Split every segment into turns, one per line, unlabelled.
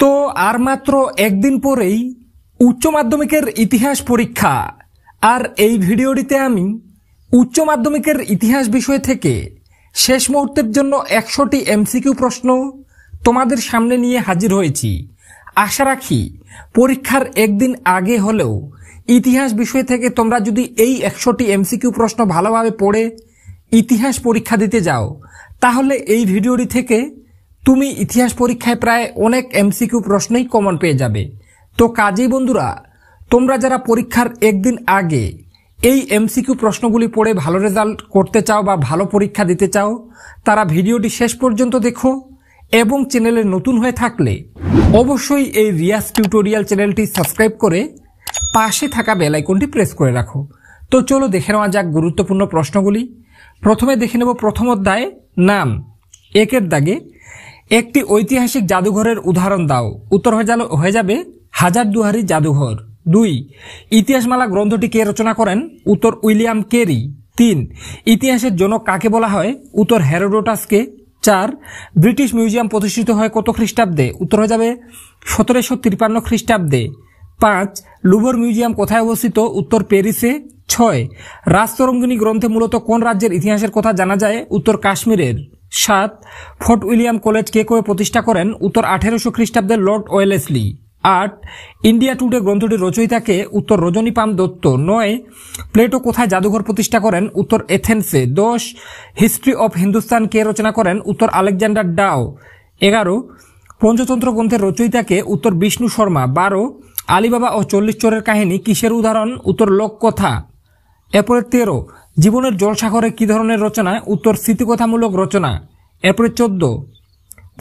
তো আর মাত্র একদিন পরেই উচ্চ মাধ্যমিকের ইতিহাস পরীক্ষা। আর এই ভিডিওটিতে আমি উচ্চ মাধ্যমিকের ইতিহাস বিষয় থেকে শেষ মুহূর্তের জন্য 100টি এমসিকিউ প্রশ্ন তোমাদের সামনে নিয়ে হাজির হয়েছি। আশা রাখি পরীক্ষার একদিন আগে হলেও ইতিহাস বিষয় থেকে তোমরা যদি এই 100টি এমসিকিউ প্রশ্ন ভালোভাবে পড়ে ইতিহাস পরীক্ষা দিতে যাও, তাহলে এই ভিডিওটি থেকে তুমি ইতিহাস পরীক্ষায় প্রায় অনেক এমসিকিউ প্রশ্নই কমন পেয়ে যাবে। তো কাজেই বন্ধুরা, তোমরা যারা পরীক্ষার একদিন আগে এই এমসিকিউ প্রশ্নগুলি পড়ে ভালো রেজাল্ট করতে চাও বা ভালো পরীক্ষা দিতে চাও, তারা ভিডিওটি শেষ পর্যন্ত দেখো এবং চ্যানেলে নতুন হয়ে থাকলে অবশ্যই এই রিয়াজ টিউটোরিয়াল চ্যানেলটি সাবস্ক্রাইব করে পাশে থাকা বেল আইকনটি প্রেস করে রাখো। তো চলো দেখে নেওয়া যাক গুরুত্বপূর্ণ প্রশ্নগুলি। প্রথমে দেখে নেব প্রথম অধ্যায় নাম। একের দাগে একটি ঐতিহাসিক জাদুঘরের উদাহরণ দাও। উত্তর হয়ে যাবে হাজারদুয়ারি জাদুঘর। 2. ইতিহাসমালা গ্রন্থটি কে রচনা করেন? উত্তর উইলিয়াম কেরি। 3. ইতিহাসের জনক কাকে বলা হয়? উত্তর হেরোডোটাসকে। 4. ব্রিটিশ মিউজিয়াম প্রতিষ্ঠিত হয় কত খ্রিস্টাব্দে? উত্তর হয়ে যাবে 1753 খ্রিস্টাব্দে। 5. লুভর মিউজিয়াম কোথায় অবস্থিত? উত্তর প্যারিসে। 6. রাজতরঙ্গিনী গ্রন্থে মূলত কোন রাজ্যের ইতিহাসের কথা জানা যায়? উত্তর কাশ্মীরের। 7. ফোর্ট উইলিয়াম কলেজ কে কবে প্রতিষ্ঠা করেন? উত্তর 1800 খ্রিস্টাব্দের লর্ড ওয়েলেসলি। 8. ইন্ডিয়া টুডে গ্রন্থটির রচয়িতাকে? উত্তর রজনীপাম দত্ত। 9. প্লেটো কোথায় জাদুঘর প্রতিষ্ঠা করেন? উত্তর এথেন্সে। 10. হিস্ট্রি অফ হিন্দুস্তান কে রচনা করেন? উত্তর আলেকজান্ডার ডাও। 11. পঞ্চতন্ত্র গ্রন্থের রচয়িতাকে? উত্তর বিষ্ণু শর্মা। 12. আলিবাবা ও 40 চোরের কাহিনী কিসের উদাহরণ? উত্তর লোককথা। এরপরে 13. জীবনের জলসাগরে কি ধরনের রচনা? উত্তর স্মৃতিকথামূলক রচনা। এরপরে 14.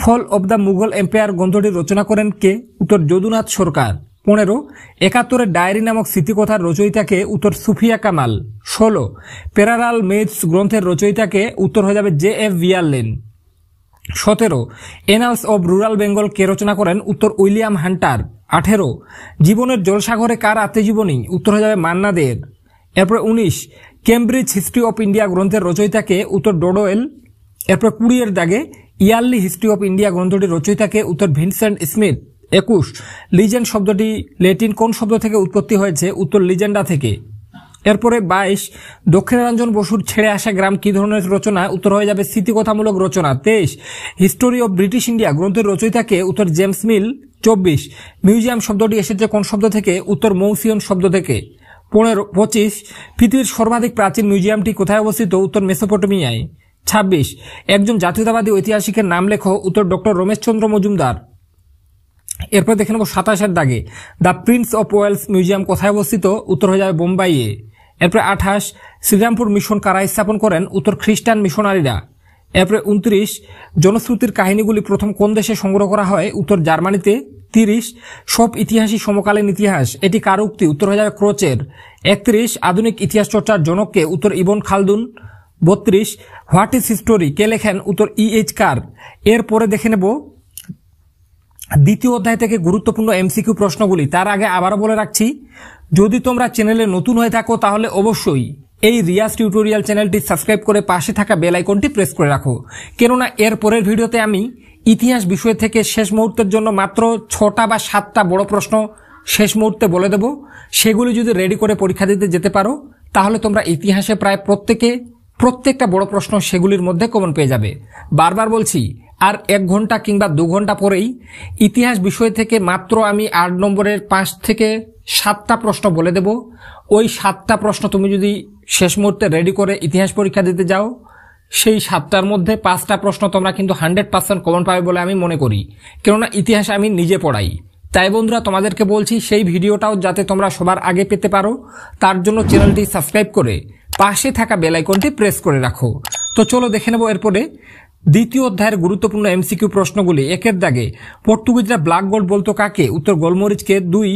Fall of the Mughal empire গ্রন্থটি রচনা করেন কে? উত্তর যদুনাথ সরকার। 15. 71 ডায়েরি নামক স্মৃতিকথার রচয়িতাকে? উত্তর সুফিয়া কামাল। 16. প্যারালাল মেথস গ্রন্থের রচয়িতাকে? উত্তর হয়ে যাবে J.F. ভিয়ারলেন। 17. এনালস অব রুরাল বেঙ্গল কে রচনা করেন? উত্তর উইলিয়াম হান্টার। 18. জীবনের জলসাগরে কার আত্মজীবনী? উত্তর হয়ে যাবে মান্না দের। এরপরে 19. কেমব্রিজ হিস্ট্রি অফ ইন্ডিয়া গ্রন্থের রচয়িতাকে? উত্তর ডোডোয়েল। এরপর 20 এর দাগে ইয়ারলি হিস্ট্রি অফ ইন্ডিয়া গ্রন্থটির রচয়িতাকে? উত্তর ভিনসেন্ট স্মিথ। 21. লিজেন্ড শব্দটি ল্যাটিন কোন শব্দ থেকে উৎপত্তি হয়েছে? উত্তর লিজেন্ডা থেকে। এরপরে 22. দক্ষিণারঞ্জন বসুর ছেড়ে আসা গ্রাম কি ধরনের রচনা? উত্তর হয়ে যাবে স্মৃতিকথামূলক রচনা। 23. হিস্টোরি অফ ব্রিটিশ ইন্ডিয়া গ্রন্থের রচয়িতাকে? উত্তর জেমস মিল। 24. মিউজিয়াম শব্দটি এসেছে কোন শব্দ থেকে? উত্তর মৌসিয়ন শব্দ থেকে। 25. পৃথিবীর সর্বাধিক প্রাচীন মিউজিয়ামটি কোথায় অবস্থিত? উত্তর মেসোপটেমিয়ায়। 26. একজন জাতীয়তাবাদী ঐতিহাসিকের নাম লেখো। উত্তর ডক্টর রমেশচন্দ্র মজুমদার। এরপর দেখে নেব 27 দাগে the Prince of Wales museum কোথায় অবস্থিত? উত্তর হয়ে যাবে বোম্বাইয়ে। এরপর 28. শ্রীরামপুর মিশন কারা স্থাপন করেন? উত্তর খ্রিস্টান মিশনারিরা। এরপরে 29. জনশ্রুতির কাহিনীগুলি প্রথম কোন দেশে সংগ্রহ করা হয়? উত্তর জার্মানিতে। 30. সব ইতিহাসই সমকালীন ইতিহাস, এটি কার উক্তি? উত্তর হয়ে যাবে ক্রোচের। 31. আধুনিক ইতিহাস চর্চার জনককে? উত্তর Ibn Khaldun. 32. What is history কে লেখেন? উত্তর E.H. কার। এরপরে দেখে নেব দ্বিতীয় অধ্যায় থেকে গুরুত্বপূর্ণ এমসিকিউ প্রশ্নগুলি। তার আগে আবারও বলে রাখছি, যদি তোমরা চ্যানেলে নতুন হয়ে থাকো তাহলে অবশ্যই এই রিয়াজ টিউটোরিয়াল চ্যানেলটি সাবস্ক্রাইব করে পাশে থাকা বেল আইকনটি প্রেস করে রাখো, কেননা এর পরের ভিডিওতে আমি ইতিহাস বিষয় থেকে শেষ মুহূর্তের জন্য মাত্র 6টা বা 7টা বড় প্রশ্ন শেষ মুহূর্তে বলে দেব। সেগুলি যদি রেডি করে পরীক্ষা দিতে যেতে পারো, তাহলে তোমরা ইতিহাসে প্রায় প্রত্যেকটা বড় প্রশ্ন সেগুলির মধ্যে কমন পেয়ে যাবে। বারবার বলছি, আর 1 ঘন্টা কিংবা 2 ঘন্টা পরেই ইতিহাস বিষয় থেকে মাত্র আমি 8 নম্বরের 5 থেকে 7টা প্রশ্ন বলে দেব। ওই 7টা প্রশ্ন তুমি যদি শেষ মুহূর্তে রেডি করে ইতিহাস পরীক্ষা দিতে যাও, সেই 7টার মধ্যে 5টা প্রশ্ন তোমরা কিন্তু 100% কমন পাবে বলে আমি মনে করি, কেননা ইতিহাস আমি নিজে পড়াই। তাই বন্ধুরা, তোমাদেরকে বলছি সেই ভিডিওটাও যাতে তোমরা সবার আগে পেতে পারো, তার জন্য চ্যানেলটি সাবস্ক্রাইব করে পাশে থাকা বেল আইকনটি প্রেস করে রাখো। তো চলো দেখে নেব এরপরে দ্বিতীয় অধ্যায়ের গুরুত্বপূর্ণ এমসিকিউ প্রশ্নগুলি। একের দাগে পর্তুগিজরা ব্ল্যাক গোল্ড বলতো কাকে? উত্তর গোলমরিচকে। 2.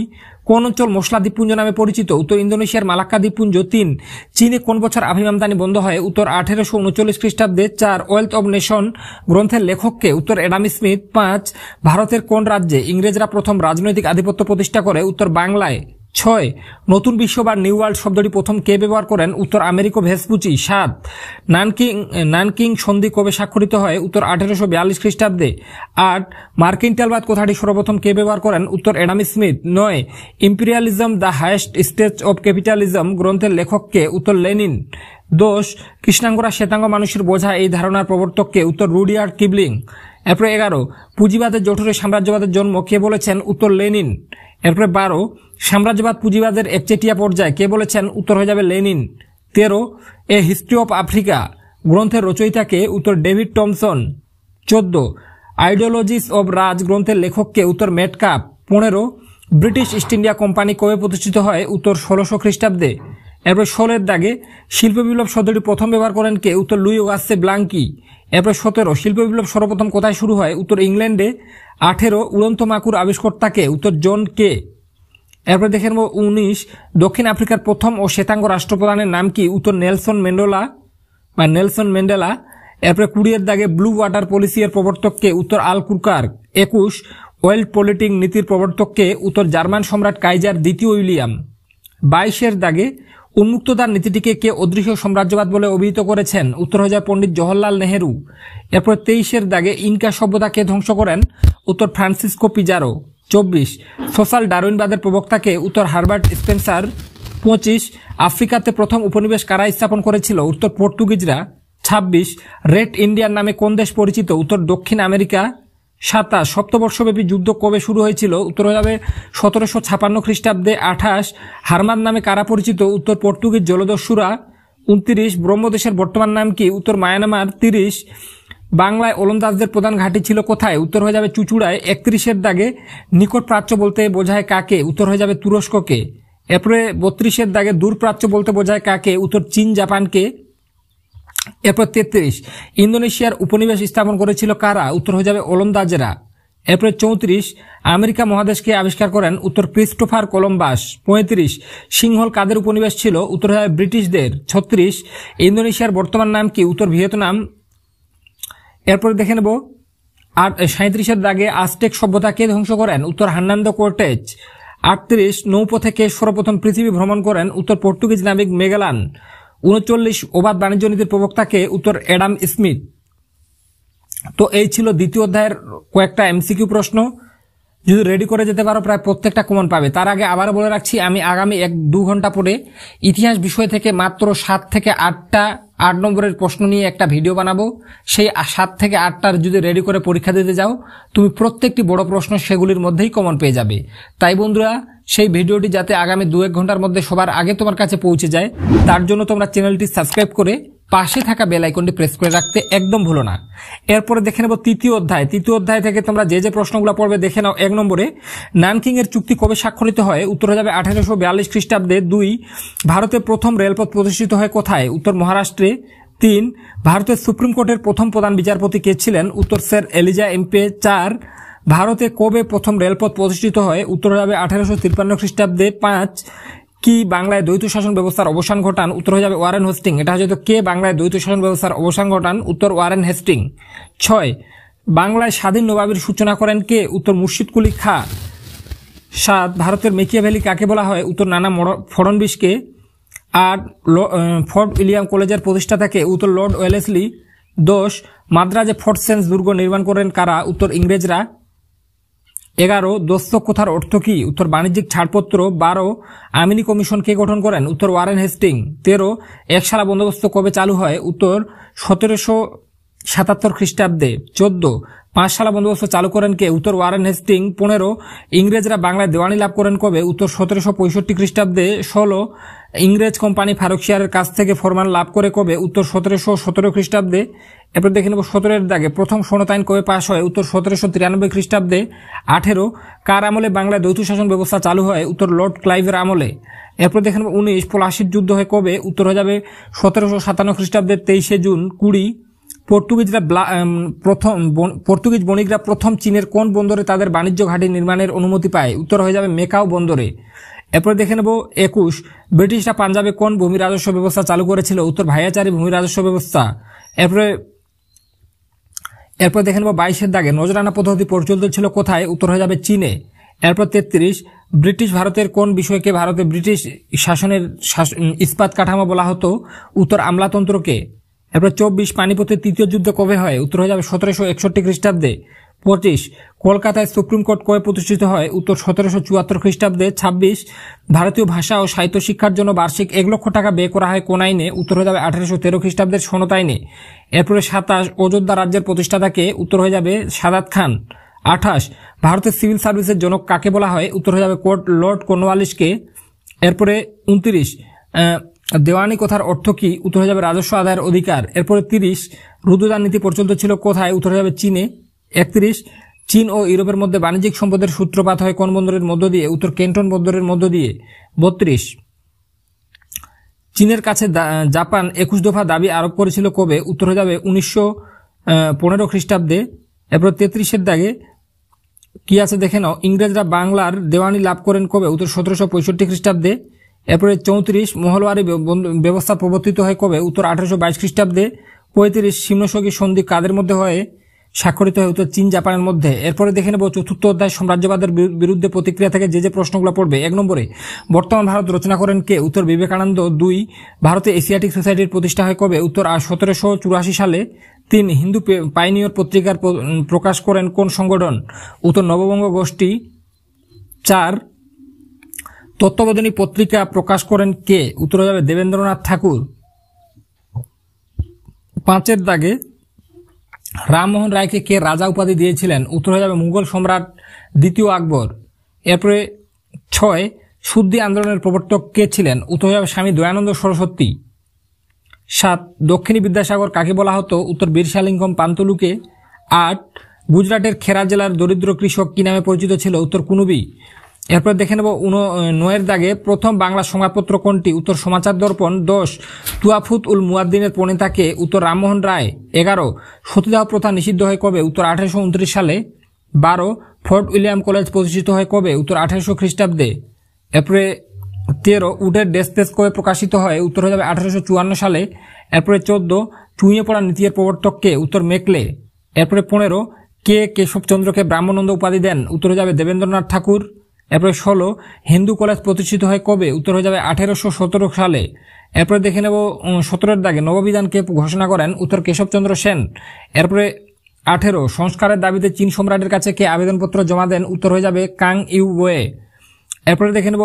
কোন অঞ্চল মশলা দ্বীপপুঞ্জ নামে পরিচিত? উত্তর ইন্দোনেশিয়ার মালাক্কা দ্বীপপুঞ্জ। 3. চীনে কোন বছর আফিম আমদানি বন্ধ হয়? উত্তর 1839 খ্রিস্টাব্দে। 4. ওয়েলথ অব নেশন গ্রন্থের লেখককে? উত্তর অ্যাডাম স্মিথ। 5. ভারতের কোন রাজ্যে ইংরেজরা প্রথম রাজনৈতিক আধিপত্য প্রতিষ্ঠা করে? উত্তর বাংলায়। 6 নতুন বিশ্ব বা নিউ ওয়ার্ল্ড শব্দটি প্রথম কে ব্যবহার করেন? উত্তর আমেরিকো ভেসপুচি। 7 নানকিং সন্ধি কবে স্বাক্ষরিত হয়? উত্তর 1842 খ্রিস্টাব্দে। 8 মার্কেন্টাইলবাদ কথাটি সর্বপ্রথম কে ব্যবহার করেন? উত্তর Adam Smith. 9 imperialism the highest stage of capitalism গ্রন্থের লেখককে? উত্তর লেনিন। 10 কৃষ্ণাঙ্গরা শ্বেতাঙ্গ মানুষের বোঝা এই ধারণার প্রবর্তককে? উত্তর রুডিয়ার্ড কিপলিং। এরপরে 11 পুঁজিবাদের জঠরে সাম্রাজ্যবাদের জন্ম কে বলেছেন? উত্তর লেনিন। এরপরে 12 সাম্রাজ্যবাদ পুঁজিবাদের একচেটিয়া পর্যায় কে বলেছেন? উত্তর হয়ে যাবে Lenin. 13 a history of Africa গ্রন্থের রচয়িতাকে? উত্তর ডেভিড টমসন। 14 আইডিওলজিস অব রাজ গ্রন্থের লেখককে? উত্তর মেটকাপ। 15 ব্রিটিশ ইস্ট ইন্ডিয়া কোম্পানি কবে প্রতিষ্ঠিত হয়? উত্তর 1600 খ্রিস্টাব্দে। এরপর 16 দাগে শিল্প বিপ্লব শব্দটি প্রথম ব্যবহার করেন কে? উত্তর লুই ওগাস্তে ব্লাঙ্কি। এরপর 17 শিল্প বিপ্লব সর্বপ্রথম কোথায় শুরু হয়? উত্তর ইংল্যান্ডে। 18 উড়ন্ত মাকুর আবিষ্কর্তাকে? উত্তর জন কে। এরপর দেখে নেব 19 দক্ষিণ আফ্রিকার প্রথম ও শ্বেতাঙ্গ রাষ্ট্রপ্রধানের নাম কি? উত্তর নেলসন ম্যান্ডেলা। এরপরে 20 দাগে ব্লু ওয়াটার পলিসি এর প্রবর্তককে? উত্তর আল কুরকার্ক। 21 ওয়েল্ড পলিটিক নীতির প্রবর্তককে? উত্তর জার্মান সম্রাট কাইজার দ্বিতীয় উইলিয়াম। 22 দাগে উন্মুক্ততার নীতিটিকে কে অদৃশ্য সাম্রাজ্যবাদ বলে অভিহিত করেছেন? উত্তর হয়ে যায় পণ্ডিত জওহরলাল নেহেরু। এরপর 23 দাগে ইনকা সভ্যতাকে ধ্বংস করেন? উত্তর ফ্রান্সিসকো পিজারো। 24 সোশ্যাল ডারউইনবাদের প্রবক্তাকে? উত্তর হারবার্ট স্পেন্সার। 25 আফ্রিকাতে প্রথম উপনিবেশ কারা স্থাপন করেছিল? উত্তর পর্তুগিজরা। 26 রেড ইন্ডিয়ান নামে কোন দেশ পরিচিত? উত্তর দক্ষিণ আমেরিকা। 27 সপ্তবর্ষব্যাপী যুদ্ধ কবে শুরু হয়েছিল? উত্তর হয়ে যাবে 1756 খ্রিস্টাব্দে। 28 হারমাদ নামে কারা পরিচিত? উত্তর পর্তুগিজ জলদস্যুরা। 29 ব্রহ্মদেশের বর্তমান নাম কি? উত্তর মায়ানমার। 30 বাংলায় ওলন্দাজদের প্রধান ঘাঁটি ছিল কোথায়? উত্তর হয়ে যাবে চুচুড়ায়। 31 দাগে নিকট প্রাচ্য বলতে বোঝায় কাকে? উত্তর হয়ে যাবে তুরস্ককে। এরপরে 32 দাগে দূর প্রাচ্য বলতে বোঝায় কাকে? উত্তর চীন জাপানকে। এরপর 33 ইন্দোনেশিয়ার উপনিবেশ স্থাপন করেছিল কারা? উত্তর হয়ে যাবে ওলন্দাজেরা। এরপরে 34 আমেরিকা মহাদেশকে আবিষ্কার করেন? উত্তর ক্রিস্টোফার কলম্বাস। 35 সিংহল কাদের উপনিবেশ ছিল? উত্তর হয়ে যাবে ব্রিটিশদের। 36 ইন্দোনেশিয়ার বর্তমান নাম কি? উত্তর ভিয়েতনাম। এরপরে দেখে নেব 37 দাগে আজটেক সভ্যতাকে ধ্বংস করেন? উত্তর হার্নান্দো কর্টেজ। 38 নৌপথে কে সর্বপ্রথম পৃথিবী ভ্রমণ করেন? উত্তর পর্তুগিজ নাবিক মেগেলান। 39 অবাধ বাণিজ্য নীতির প্রবক্তাকে? উত্তর অ্যাডাম স্মিথ। তো এই ছিল দ্বিতীয় অধ্যায়ের কয়েকটা এমসিকিউ প্রশ্ন। যদি রেডি করে যেতে পারো প্রায় প্রত্যেকটা কমন পাবে। তার আগে আবার বলে রাখছি, আমি আগামী 1-2 ঘন্টা পরে ইতিহাস বিষয় থেকে মাত্র 7 থেকে 8টা 8 নম্বরের প্রশ্ন নিয়ে একটা ভিডিও বানাবো। সেই 7 থেকে 8টার যদি রেডি করে পরীক্ষা দিতে যাও, তুমি প্রত্যেকটি বড় প্রশ্ন সেগুলির মধ্যেই কমন পেয়ে যাবে। তাই বন্ধুরা, সেই ভিডিওটি যাতে আগামী 2-1 ঘন্টার মধ্যে সবার আগে তোমার কাছে পৌঁছে যায়, তার জন্য তোমরা চ্যানেলটি সাবস্ক্রাইব করে পাশে থাকা বেল আইকনটি প্রেস করে রাখতে একদম ভুলো না। এরপরে দেখে নেব তৃতীয় অধ্যায় থেকে তোমরা যে প্রশ্নগুলো পড়বে দেখে নাও। 1 নম্বরে নানকিং এর চুক্তি কবে স্বাক্ষরিত হয়? উত্তর হয়ে যাবে 1842 খ্রিস্টাব্দে। 2 ভারতের প্রথম রেলপথ প্রতিষ্ঠিত হয় কোথায়? উত্তর মহারাষ্ট্রে। 3 ভারতের সুপ্রিম কোর্টের প্রথম প্রধান বিচারপতি কে ছিলেন? উত্তর স্যার এলিজা এমপে। 4 ভারতে কবে প্রথম রেলপথ প্রতিষ্ঠিত হয়? উত্তর হয়ে যাবে 1853 খ্রিস্টাব্দে। 5 কি বাংলায় দ্বৈত শাসন ব্যবস্থার অবসান ঘটান? উত্তর হয়ে যাবে ওয়ারেন হেস্টিং। এটা হয়তো কে বাংলায় দ্বৈত শাসন ব্যবস্থার অবসান ঘটান? উত্তর ওয়ারেন হেস্টিং। 6 বাংলায় স্বাধীন নবাবের সূচনা করেন কে? উত্তর মুর্শিদ কুলি খাঁ। 7 ভারতের মেকিয়াভেলি কাকে বলা হয়? উত্তর নানা ফড়নবিশকে। 8 ফোর্ট উইলিয়াম কলেজের প্রতিষ্ঠাতাকে? উত্তর লর্ড ওয়েলেসলি। 10 মাদ্রাজে ফোর্ট সেন্স দুর্গ নির্মাণ করেন কারা? উত্তর ইংরেজরা। 11 দস্তক কথার অর্থ কি? উত্তর বাণিজ্যিক ছাড়পত্র। 12 আমিনি কমিশন কে গঠন করেন? উত্তর ওয়ারেন হেস্টিং। 13 একশালা বন্দোবস্ত কবে চালু হয়? উত্তর 1777 খ্রিস্টাব্দে। 14 পাঁচশালা বন্দোবস্ত চালু করেন কে? উত্তর ওয়ারেন হেস্টিং। 15 ইংরেজরা বাংলায় দেওয়ানি লাভ করেন কবে? উত্তর 1765 খ্রিস্টাব্দে। 16 ইংরেজ কোম্পানি ফারুকশিয়ারের কাছ থেকে ফরমান লাভ করে কবে? উত্তর 1717 খ্রিস্টাব্দে। এরপর দেখে নেব 17 দাগে প্রথম সনদ আইন কবে পাশ হয়? উত্তর 1793 খ্রিস্টাব্দে। 18 কার আমলে বাংলায় দ্বৈত শাসন ব্যবস্থা চালু হয়? উত্তর লর্ড ক্লাইভের আমলে। এরপর দেখে নেব 19 পলাশির যুদ্ধ হয় কবে? উত্তর হয়ে যাবে 1757 খ্রিস্টাব্দের 23 জুন। 20 পর্তুগিজ বণিকরা প্রথম চীনের কোন বন্দরে তাদের বাণিজ্য ঘাঁটি নির্মাণের অনুমতি পায়? উত্তর হয়ে যাবে মেকাও বন্দরে। এরপরে দেখে নেব 21 ব্রিটিশরা পাঞ্জাবে কোন ভূমি রাজস্ব ব্যবস্থা চালু করেছিল? উত্তর ভাইয়াচারী ভূমি রাজস্ব ব্যবস্থা। এরপর দেখে নেব 22 দাগে নজরানা পদ্ধতি প্রচলিত ছিল কোথায়? উত্তর হয়ে যাবে চীনে। এরপর 33 ব্রিটিশ ভারতের কোন বিষয়কে ভারতে ব্রিটিশ শাসনের ইস্পাত কাঠামো বলা হতো? উত্তর আমলাতন্ত্রকে। এরপর 24 পানিপথের তৃতীয় যুদ্ধ কবে হয়? উত্তর হয়ে যাবে 1761 খ্রিস্টাব্দে। 25 কলকাতায় সুপ্রিম কোর্ট কবে প্রতিষ্ঠিত হয়? উত্তর 1774 খ্রিস্টাব্দে। 26 ভারতীয় ভাষা ও সাহিত্য শিক্ষার জন্য বার্ষিক 1 লক্ষ টাকা ব্যয় করা হয় কোন আইনে? উত্তর হয়ে যাবে 1813 খ্রিস্টাব্দের সনদ আইনে। এরপরে 27 অযোধ্যা রাজ্যের প্রতিষ্ঠাতাকে? উত্তর হয়ে যাবে সাদাত খান। 28 ভারতের সিভিল সার্ভিসের জনক কাকে বলা হয়? উত্তর হয়ে যাবে লর্ড কর্নওয়ালিসকে। এরপরে 29 দেওয়ানি কথার অর্থ কি? উত্তর হয়ে যাবে রাজস্ব আদায়ের অধিকার। এরপরে 30 রুদ্রদান নীতি প্রচলিত ছিল কোথায়? উত্তর হয়ে যাবে চীনে। 31 চীন ও ইউরোপের মধ্যে বাণিজ্যিক সম্পদের সূত্রপাত হয় কোন বন্দরের মধ্য দিয়ে? উত্তর ক্যান্টন বন্দরের মধ্য দিয়ে। 32 চীনের কাছে জাপান 21 দফা দাবি আরোপ করেছিল কবে? উত্তর হয়ে যাবে 1915 খ্রিস্টাব্দে। এরপর 33 দাগে কি আছে দেখে নাও। ইংরেজরা বাংলার দেওয়ানি লাভ করেন কবে? উত্তর 1765 খ্রিস্টাব্দে। এরপরে 34 মহলওয়ারি ব্যবস্থা প্রবর্তিত হয় কবে? উত্তর 1822 খ্রিস্টাব্দে। 35 সিমনোসগি সন্ধি কাদের মধ্যে হয় স্বাক্ষরিত হয়? উত্তর চীন জাপানের মধ্যে। এরপরে দেখে নেব চতুর্থ অধ্যায় সাম্রাজ্যবাদের বিরুদ্ধে প্রতিক্রিয়া থেকে যে প্রশ্নগুলো পড়বে। 1 নম্বরে বর্তমান ভারত রচনা করেন কে? উত্তর বিবেকানন্দ। 2 ভারতে এশিয়াটিক সোসাইটির প্রতিষ্ঠা হয় কবে? উত্তর 1784 সালে। 3 হিন্দু পাইনিয়র পত্রিকার প্রকাশ করেন কোন সংগঠন? উত্তর নববঙ্গ গোষ্ঠী। 4 তত্ত্ববোধিনী পত্রিকা প্রকাশ করেন কে? উত্তর হয়ে যাবে দেবেন্দ্রনাথ ঠাকুর। 5 দাগে রামমোহন রায়কে কে রাজা উপাধি দিয়েছিলেন? উত্তর হয়ে যাবে মুঘল সম্রাট দ্বিতীয় আকবর। এরপরে 6 শুদ্ধি আন্দোলনের প্রবর্তক কে ছিলেন? উত্তর হয়ে যাবে স্বামী দয়ানন্দ সরস্বতী। 7 দক্ষিণী বিদ্যাসাগর কাকে বলা হতো? উত্তর বীরসালিঙ্গম পান্তলুকে। 8 গুজরাটের খেরা জেলার দরিদ্র কৃষক কি নামে পরিচিত ছিল? উত্তর কুনুবি। এরপর দেখে নেব 9 দাগে প্রথম বাংলা সংবাদপত্র কোনটি? উত্তর সমাচার দর্পণ। 10 তুয়াফুত উল মুয়াদ্দিনের প্রণেতাকে? উত্তর রামমোহন রায়। 11 সতীদাহ প্রথা নিষিদ্ধ হয় কবে? উত্তর 1829 সালে। 12 ফোর্ট উইলিয়াম কলেজ প্রতিষ্ঠিত হয় কবে? উত্তর 1800 খ্রিস্টাব্দে। এরপরে 13 উডের ডেসপেস কবে প্রকাশিত হয়? উত্তর হয়ে যাবে 1854 সালে। এরপরে 14 চুইয়ে পড়া নীতির প্রবর্তক কে? উত্তর মেকলে। এরপরে 15 কে কেশবচন্দ্রকে ব্রাহ্মণন্দ উপাধি দেন? উত্তর হয়ে যাবে দেবেন্দ্রনাথ ঠাকুর। এরপরে 16 হিন্দু কলেজ প্রতিষ্ঠিত হয় কবে? উত্তর হয়ে যাবে 1817 সালে। এরপরে দেখে নেব 17 দাগে নববিধান কে ঘোষণা করেন? উত্তর কেশবচন্দ্র সেন। এরপরে 18 সংস্কারের দাবিতে চীন সম্রাটের কাছে কে আবেদনপত্র জমা দেন? উত্তর হয়ে যাবে কাং ইউ ওয়ে। এরপরে দেখে নেব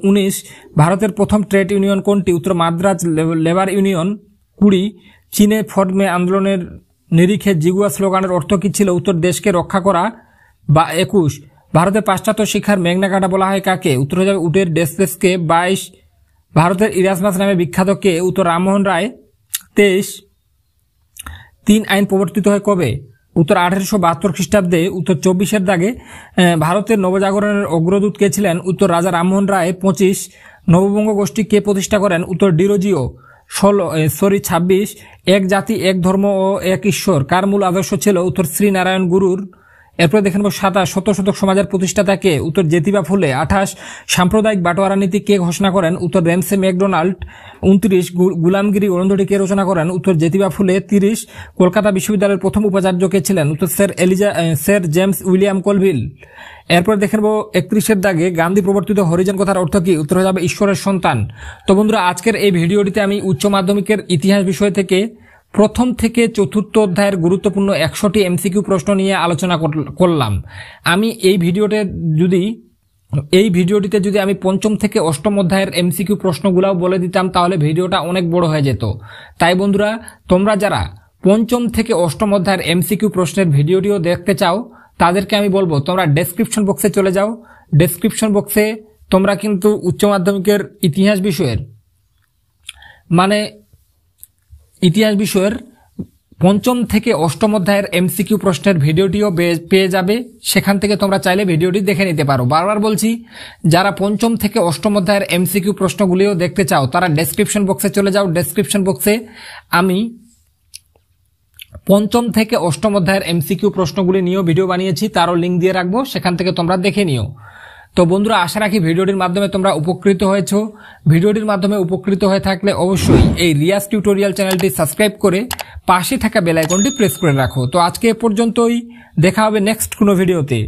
19 ভারতের প্রথম ট্রেড ইউনিয়ন কোনটি? উত্তর মাদ্রাজ লেবার ইউনিয়ন। 20 চীনে ফোর্ট মে আন্দোলনের নিরিখে জিগুয়া স্লোগানের অর্থ কী ছিল? উত্তর দেশকে রক্ষা করা। বা 21 ভারতের পাশ্চাত্য শিক্ষার মেঘনা কাটা বলা হয় কাকে? উত্তর হয়ে যাবে উটের ডেসপেসকে। 22 ভারতের ইরাসমাস নামে বিখ্যাত কে? উত্তর রামমোহন রায়। 23 3 আইন প্রবর্তিত হয় কবে? উত্তর 1872 খ্রিস্টাব্দে। উত্তর 24 দাগে ভারতের নবজাগরণের অগ্রদূত কে ছিলেন? উত্তর রাজা রামমোহন রায়। 25 নববঙ্গ গোষ্ঠী কে প্রতিষ্ঠা করেন? উত্তর ডিরোজিও। 26 এক জাতি এক ধর্ম ও এক ঈশ্বর কার মূল আদর্শ ছিল? উত্তর শ্রীনারায়ণ গুরুর। এরপরে দেখে নেব 27 শতক সমাজের প্রতিষ্ঠাতা কে? উত্তর জ্যোতিবা ফুলে। 28 সাম্প্রদায়িক বাটোয়ারা নীতি কে ঘোষণা করেন? উত্তর র্যামসে ম্যাকডোনাল্ড। 29 গুলামগিরি অরুন্ধতী কে রচনা করেন? উত্তর জ্যোতিবা ফুলে। 30 কলকাতা বিশ্ববিদ্যালয়ের প্রথম উপাচার্য কে ছিলেন? উত্তর স্যার জেমস উইলিয়াম কলভিল। এরপর দেখে নেব 31 দাগে গান্ধী প্রবর্তিত হরিজন কথার অর্থ কি? উত্তর হয়ে যাবে ঈশ্বরের সন্তান। তো বন্ধুরা আজকের এই ভিডিওটিতে আমি উচ্চ মাধ্যমিকের ইতিহাস বিষয় থেকে প্রথম থেকে চতুর্থ অধ্যায়ের গুরুত্বপূর্ণ 100টি এমসিকিউ প্রশ্ন নিয়ে আলোচনা করলাম। আমি এই ভিডিওটিতে যদি আমি পঞ্চম থেকে অষ্টম অধ্যায়ের এমসিকিউ প্রশ্নগুলাও বলে দিতাম তাহলে ভিডিওটা অনেক বড় হয়ে যেত। তাই বন্ধুরা তোমরা যারা পঞ্চম থেকে অষ্টম অধ্যায়ের এমসিকিউ প্রশ্নের ভিডিওটিও দেখতে চাও তাদেরকে আমি বলবো তোমরা ডেসক্রিপশন বক্সে চলে যাও। ডেসক্রিপশন বক্সে তোমরা কিন্তু উচ্চ মাধ্যমিকের ইতিহাস বিষয়ের পঞ্চম থেকে অষ্টম অধ্যায়ের এমসিকিউ প্রশ্নের ভিডিওটিও পেয়ে যাবে। সেখান থেকে তোমরা চাইলে ভিডিওটি দেখে নিতে পারো। বারবার বলছি যারা পঞ্চম থেকে অষ্টম অধ্যায়ের এমসিকিউ প্রশ্নগুলিও দেখতে চাও তারা ডেসক্রিপশন বক্সে চলে যাও। ডেসক্রিপশন বক্সে আমি পঞ্চম থেকে অষ্টম অধ্যায়ের এমসিকিউ প্রশ্নগুলি নিয়েও ভিডিও বানিয়েছি, তারও লিঙ্ক দিয়ে রাখবো, সেখান থেকে তোমরা দেখে নিও। তো বন্ধুরা আশা রাখি ভিডিওটির মাধ্যমে তোমরা উপকৃত হয়েছো। ভিডিওটির মাধ্যমে উপকৃত হয়ে থাকলে অবশ্যই এই রিয়াজ টিউটোরিয়াল চ্যানেলটি সাবস্ক্রাইব করে পাশে থাকা বেল আইকনটি প্রেস করে রাখো। তো আজকে এ পর্যন্তই, দেখা হবে নেক্সট কোনো ভিডিওতে।